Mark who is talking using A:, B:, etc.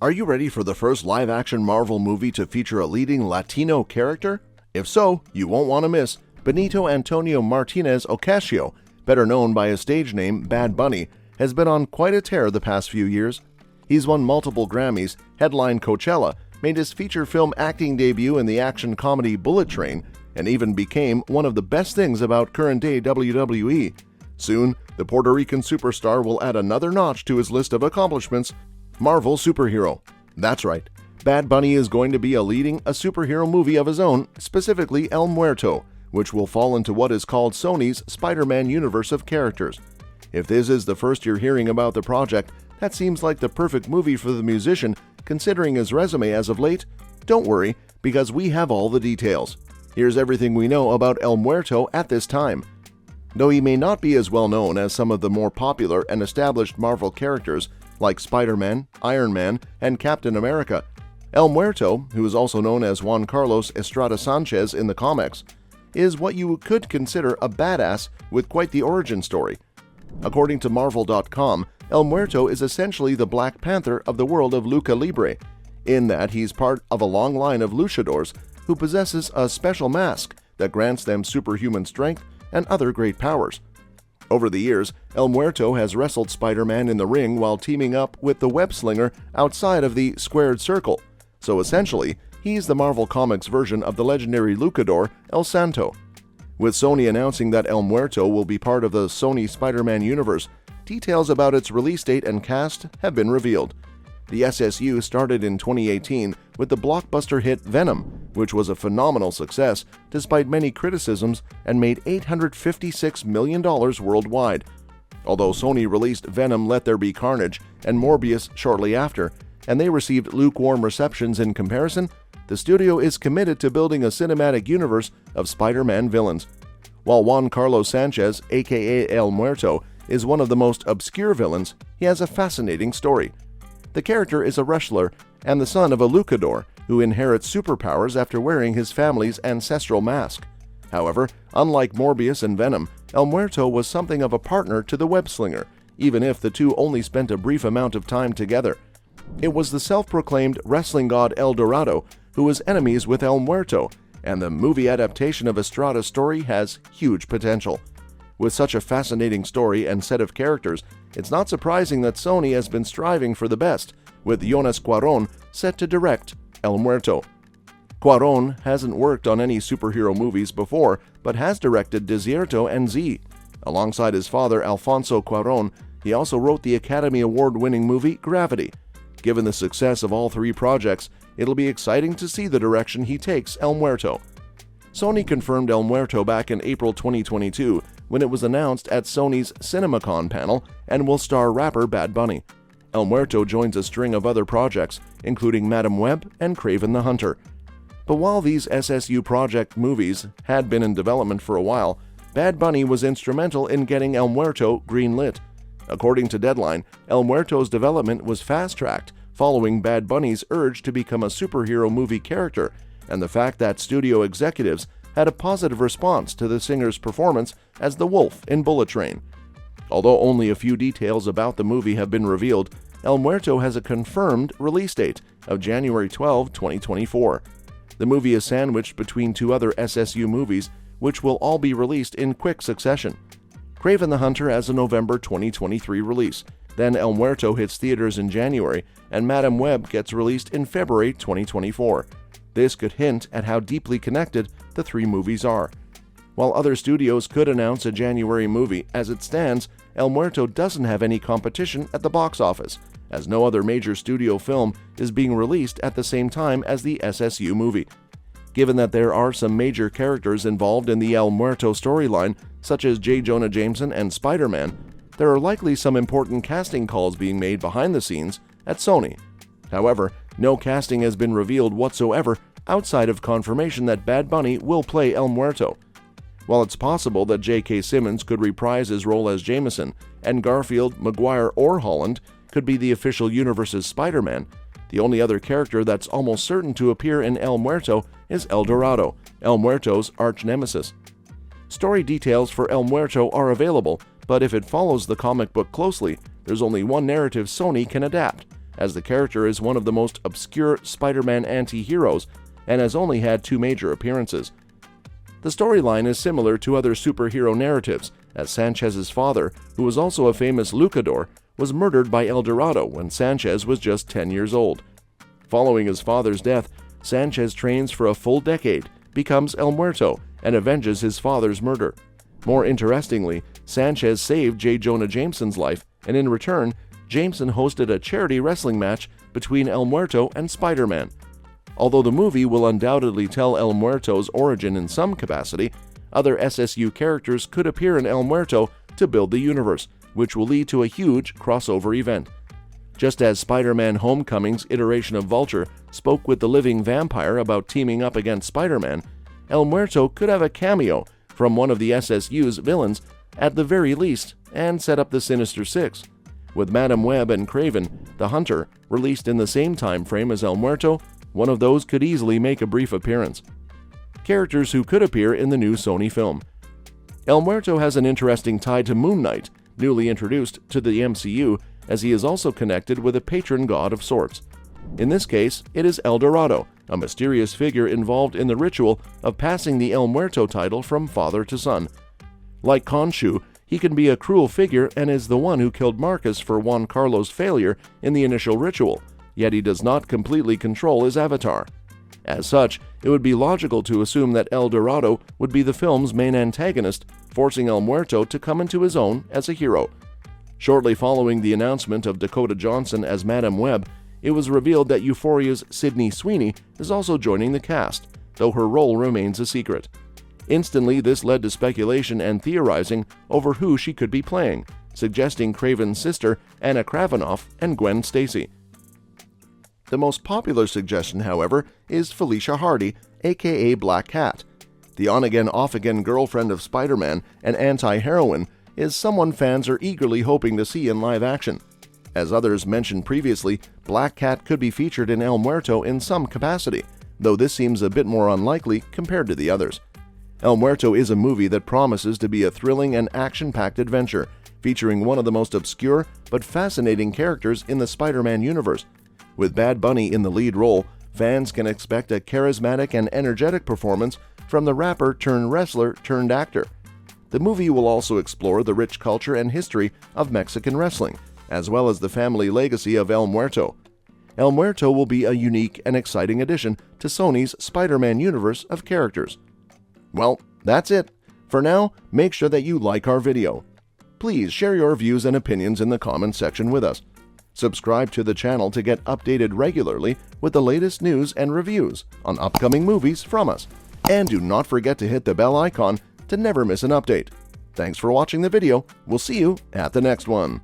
A: Are you ready for the first live-action Marvel movie to feature a leading Latino character? If so, you won't want to miss Benito Antonio Martínez Ocasio, better known by his stage name Bad Bunny, has been on quite a tear the past few years. He's won multiple Grammys, headlined Coachella, made his feature film acting debut in the action comedy Bullet Train, and even became one of the best things about current-day WWE. Soon, the Puerto Rican superstar will add another notch to his list of accomplishments: Marvel superhero. That's right, Bad Bunny is going to be leading a superhero movie of his own, specifically El Muerto, which will fall into what is called Sony's Spider-Man universe of characters. If this is the first you're hearing about the project, that seems like the perfect movie for the musician, considering his resume as of late. Don't worry, because we have all the details. Here's everything we know about El Muerto at this time. Though he may not be as well known as some of the more popular and established Marvel characters like Spider-Man, Iron Man, and Captain America, El Muerto, who is also known as Juan-Carlos Estrada Sánchez in the comics, is what you could consider a badass with quite the origin story. According to Marvel.com, El Muerto is essentially the Black Panther of the world of lucha libre, in that he's part of a long line of luchadors who possesses a special mask that grants them superhuman strength and other great powers. Over the years, El Muerto has wrestled Spider-Man in the ring while teaming up with the web slinger outside of the squared circle, so essentially, he's the Marvel Comics version of the legendary luchador El Santo. With Sony announcing that El Muerto will be part of the Sony Spider-Man universe, details about its release date and cast have been revealed. The SSU started in 2018 with the blockbuster hit Venom, which was a phenomenal success despite many criticisms and made $856 million worldwide. Although Sony released Venom Let There Be Carnage and Morbius shortly after, and they received lukewarm receptions in comparison, the studio is committed to building a cinematic universe of Spider-Man villains. While Juan-Carlos Sánchez, aka El Muerto, is one of the most obscure villains, he has a fascinating story. The character is a wrestler and the son of a luchador who inherits superpowers after wearing his family's ancestral mask. However, unlike Morbius and Venom, El Muerto was something of a partner to the web-slinger, even if the two only spent a brief amount of time together. It was the self-proclaimed wrestling god El Dorado who was enemies with El Muerto, and the movie adaptation of Estrada's story has huge potential. With such a fascinating story and set of characters, it's not surprising that Sony has been striving for the best, with Jonas Cuarón set to direct El Muerto. Cuarón hasn't worked on any superhero movies before, but has directed Desierto and Z. Alongside his father Alfonso Cuarón, he also wrote the Academy Award-winning movie Gravity. Given the success of all three projects, it'll be exciting to see the direction he takes El Muerto. Sony confirmed El Muerto back in April 2022 when it was announced at Sony's CinemaCon panel and will star rapper Bad Bunny. El Muerto joins a string of other projects, including Madam Web and Kraven the Hunter. But while these SSU project movies had been in development for a while, Bad Bunny was instrumental in getting El Muerto greenlit. According to Deadline, El Muerto's development was fast-tracked following Bad Bunny's urge to become a superhero movie character, and the fact that studio executives had a positive response to the singer's performance as the wolf in Bullet Train. Although only a few details about the movie have been revealed, El Muerto has a confirmed release date of January 12, 2024. The movie is sandwiched between two other SSU movies, which will all be released in quick succession. Kraven the Hunter has a November 2023 release, then El Muerto hits theaters in January, and Madam Web gets released in February 2024. This could hint at how deeply connected the three movies are. While other studios could announce a January movie, as it stands, El Muerto doesn't have any competition at the box office, as no other major studio film is being released at the same time as the SSU movie. Given that there are some major characters involved in the El Muerto storyline, such as J. Jonah Jameson and Spider-Man, there are likely some important casting calls being made behind the scenes at Sony. However, no casting has been revealed whatsoever outside of confirmation that Bad Bunny will play El Muerto. While it's possible that J.K. Simmons could reprise his role as Jameson, and Garfield, Maguire, or Holland could be the official universe's Spider-Man, the only other character that's almost certain to appear in El Muerto is El Dorado, El Muerto's arch-nemesis. Story details for El Muerto are available, but if it follows the comic book closely, there's only one narrative Sony can adapt, as the character is one of the most obscure Spider-Man anti-heroes and has only had 2 major appearances. The storyline is similar to other superhero narratives, as Sanchez's father, who was also a famous luchador, was murdered by El Dorado when Sanchez was just 10 years old. Following his father's death, Sanchez trains for a full decade, becomes El Muerto, and avenges his father's murder. More interestingly, Sanchez saved J. Jonah Jameson's life, and in return, Jameson hosted a charity wrestling match between El Muerto and Spider-Man. Although the movie will undoubtedly tell El Muerto's origin in some capacity, other SSU characters could appear in El Muerto to build the universe, which will lead to a huge crossover event. Just as Spider-Man Homecoming's iteration of Vulture spoke with the living vampire about teaming up against Spider-Man, El Muerto could have a cameo from one of the SSU's villains at the very least and set up the Sinister Six. With Madam Web and Kraven, the Hunter, released in the same time frame as El Muerto, one of those could easily make a brief appearance. Characters who could appear in the new Sony film. El Muerto has an interesting tie to Moon Knight, newly introduced to the MCU, as he is also connected with a patron god of sorts. In this case, it is El Dorado, a mysterious figure involved in the ritual of passing the El Muerto title from father to son. Like Khonshu, he can be a cruel figure and is the one who killed Marcus for Juan-Carlos' failure in the initial ritual, yet he does not completely control his avatar. As such, it would be logical to assume that El Dorado would be the film's main antagonist, forcing El Muerto to come into his own as a hero. Shortly following the announcement of Dakota Johnson as Madam Web, it was revealed that Euphoria's Sydney Sweeney is also joining the cast, though her role remains a secret. Instantly, this led to speculation and theorizing over who she could be playing, suggesting Kraven's sister, Anna Kravinoff, and Gwen Stacy. The most popular suggestion, however, is Felicia Hardy, aka Black Cat. The on-again, off-again girlfriend of Spider-Man and anti-heroine is someone fans are eagerly hoping to see in live action. As others mentioned previously, Black Cat could be featured in El Muerto in some capacity, though this seems a bit more unlikely compared to the others. El Muerto is a movie that promises to be a thrilling and action-packed adventure, featuring one of the most obscure but fascinating characters in the Spider-Man universe. With Bad Bunny in the lead role, fans can expect a charismatic and energetic performance from the rapper-turned-wrestler-turned-actor. The movie will also explore the rich culture and history of Mexican wrestling, as well as the family legacy of El Muerto. El Muerto will be a unique and exciting addition to Sony's Spider-Man universe of characters. Well, that's it. For now, make sure that you like our video. Please share your views and opinions in the comments section with us. Subscribe to the channel to get updated regularly with the latest news and reviews on upcoming movies from us. And do not forget to hit the bell icon to never miss an update. Thanks for watching the video. We'll see you at the next one.